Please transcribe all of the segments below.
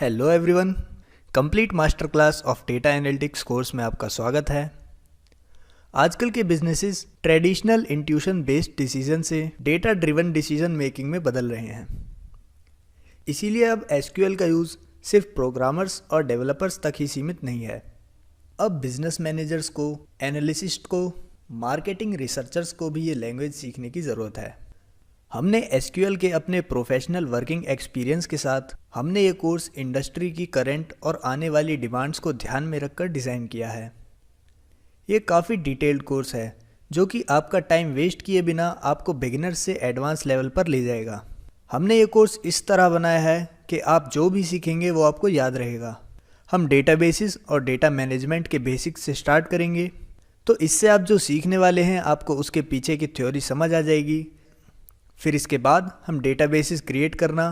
Hello everyone, complete master class of data analytics course में आपका स्वागत है। आजकल के businesses traditional intuition based decision से डेटा ड्रिवन डिसीजन मेकिंग में बदल रहे हैं। इसीलिए अब एसक्यूएल का यूज़ सिर्फ प्रोग्रामर्स और डेवलपर्स तक ही सीमित नहीं है। अब बिजनेस मैनेजर्स को, एनालिसिस्ट को, मार्केटिंग रिसर्चर्स को भी ये लैंग्वेज सीखने की ज़रूरत है। हमने एसक्यूएल के अपने प्रोफेशनल वर्किंग एक्सपीरियंस के साथ हमने ये कोर्स इंडस्ट्री की करंट और आने वाली डिमांड्स को ध्यान में रखकर डिज़ाइन किया है। ये काफ़ी डिटेल्ड कोर्स है जो कि आपका टाइम वेस्ट किए बिना आपको बिगिनर से एडवांस लेवल पर ले जाएगा। हमने ये कोर्स इस तरह बनाया है कि आप जो भी सीखेंगे वो आपको याद रहेगा। हम डेटाबेसेस और डेटा मैनेजमेंट के बेसिक्स से स्टार्ट करेंगे, तो इससे आप जो सीखने वाले हैं आपको उसके पीछे की थ्योरी समझ आ जाएगी। फिर इसके बाद हम डेटाबेसेस क्रिएट करना,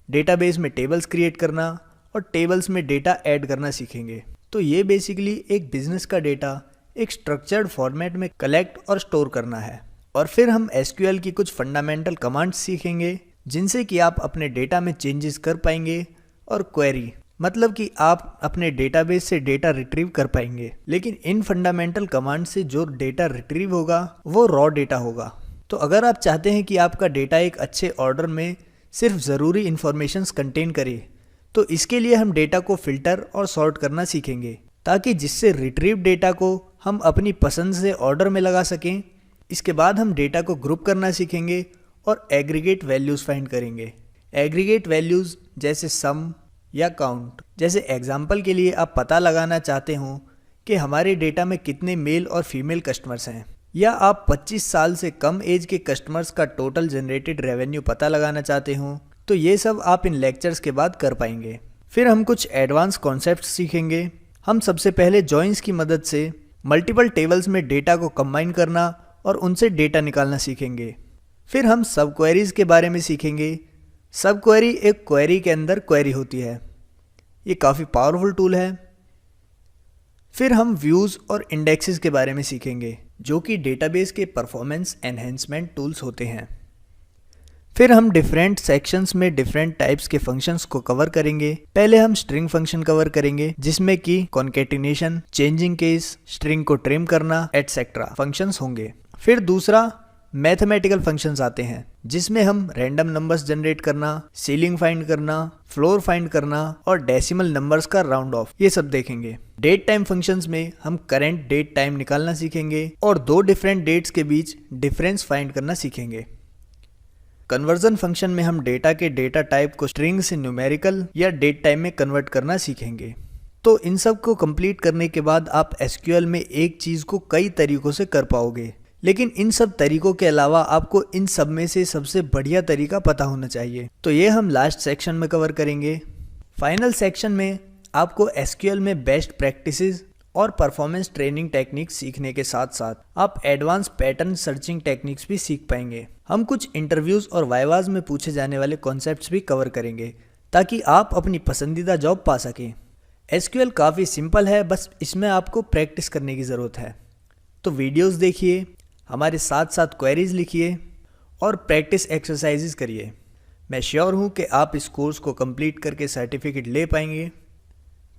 डेटाबेस में टेबल्स क्रिएट करना और टेबल्स में डेटा ऐड करना सीखेंगे। तो ये बेसिकली एक बिजनेस का डेटा एक स्ट्रक्चर्ड फॉर्मेट में कलेक्ट और स्टोर करना है। और फिर हम एसक्यूएल की कुछ फंडामेंटल कमांड्स सीखेंगे जिनसे कि आप अपने डेटा में चेंजेस कर पाएंगे और क्वेरी मतलब कि आप अपने डेटाबेस से डेटा रिट्रीव कर पाएंगे। लेकिन इन फंडामेंटल कमांड से जो डेटा रिट्रीव होगा वो रॉ डेटा होगा। तो अगर आप चाहते हैं कि आपका डेटा एक अच्छे ऑर्डर में सिर्फ ज़रूरी इन्फॉर्मेशंस कंटेन करे, तो इसके लिए हम डेटा को फ़िल्टर और सॉर्ट करना सीखेंगे ताकि जिससे रिट्रीव डेटा को हम अपनी पसंद से ऑर्डर में लगा सकें। इसके बाद हम डेटा को ग्रुप करना सीखेंगे और एग्रीगेट वैल्यूज़ फाइंड करेंगे। एग्रीगेट वैल्यूज़ जैसे सम या काउंट। जैसे एग्जाम्पल के लिए आप पता लगाना चाहते हो कि हमारे डेटा में कितने मेल और फीमेल कस्टमर्स हैं, या आप 25 साल से कम एज के कस्टमर्स का टोटल जनरेटेड रेवेन्यू पता लगाना चाहते हो, तो ये सब आप इन लेक्चर्स के बाद कर पाएंगे। फिर हम कुछ एडवांस कॉन्सेप्ट्स सीखेंगे। हम सबसे पहले जॉइंस की मदद से मल्टीपल टेबल्स में डेटा को कंबाइन करना और उनसे डेटा निकालना सीखेंगे। फिर हम सब क्वेरीज के बारे में सीखेंगे। सब क्वेरी एक क्वेरी के अंदर क्वेरी होती है। ये काफ़ी पावरफुल टूल है। फिर हम व्यूज़ और इंडेक्सेस के बारे में सीखेंगे जो कि डेटाबेस के परफॉर्मेंस एनहेंसमेंट टूल्स होते हैं। फिर हम डिफरेंट सेक्शंस में डिफरेंट टाइप्स के फंक्शंस को कवर करेंगे। पहले हम स्ट्रिंग फंक्शन कवर करेंगे जिसमें कि कॉन्केटिनेशन, चेंजिंग केस, स्ट्रिंग को ट्रिम करना एटसेट्रा फंक्शंस होंगे। फिर दूसरा मैथमेटिकल फंक्शंस आते हैं जिसमें हम रैंडम नंबर्स जनरेट करना, सीलिंग फाइंड करना, फ्लोर फाइंड करना और डेसिमल नंबर्स का राउंड ऑफ, ये सब देखेंगे। डेट टाइम फंक्शंस में हम करंट डेट टाइम निकालना सीखेंगे और दो डिफरेंट डेट्स के बीच डिफरेंस फाइंड करना सीखेंगे। कन्वर्जन फंक्शन में हम डेटा के डेटा टाइप को स्ट्रिंग से न्यूमेरिकल या डेट टाइम में कन्वर्ट करना सीखेंगे। तो इन सब को कंप्लीट करने के बाद आप एसक्यूएल में एक चीज़ को कई तरीकों से कर पाओगे, लेकिन इन सब तरीकों के अलावा आपको इन सब में से सबसे बढ़िया तरीका पता होना चाहिए। तो ये हम लास्ट सेक्शन में कवर करेंगे। फाइनल सेक्शन में आपको एसक्यूएल में बेस्ट प्रैक्टिसेस और परफॉर्मेंस ट्रेनिंग टेक्निक्स सीखने के साथ साथ आप एडवांस पैटर्न सर्चिंग टेक्निक्स भी सीख पाएंगे। हम कुछ इंटरव्यूज़ और वाइवाज में पूछे जाने वाले कॉन्सेप्ट्स भी कवर करेंगे ताकि आप अपनी पसंदीदा जॉब पा सकें। एसक्यूएल काफ़ी सिंपल है, बस इसमें आपको प्रैक्टिस करने की ज़रूरत है। तो वीडियोस देखिए, हमारे साथ साथ क्वेरीज लिखिए और प्रैक्टिस एक्सरसाइजेस करिए। मैं श्योर हूँ कि आप इस कोर्स को कंप्लीट करके सर्टिफिकेट ले पाएंगे।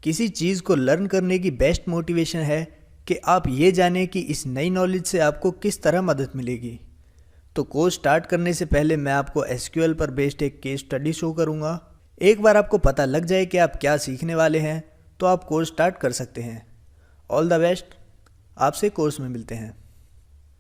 किसी चीज़ को लर्न करने की बेस्ट मोटिवेशन है कि आप ये जानें कि इस नई नॉलेज से आपको किस तरह मदद मिलेगी। तो कोर्स स्टार्ट करने से पहले मैं आपको एसक्यूएल पर बेस्ड एक केस स्टडी शो करूँगा। एक बार आपको पता लग जाए कि आप क्या सीखने वाले हैं तो आप कोर्स स्टार्ट कर सकते हैं। ऑल द बेस्ट, आपसे कोर्स में मिलते हैं।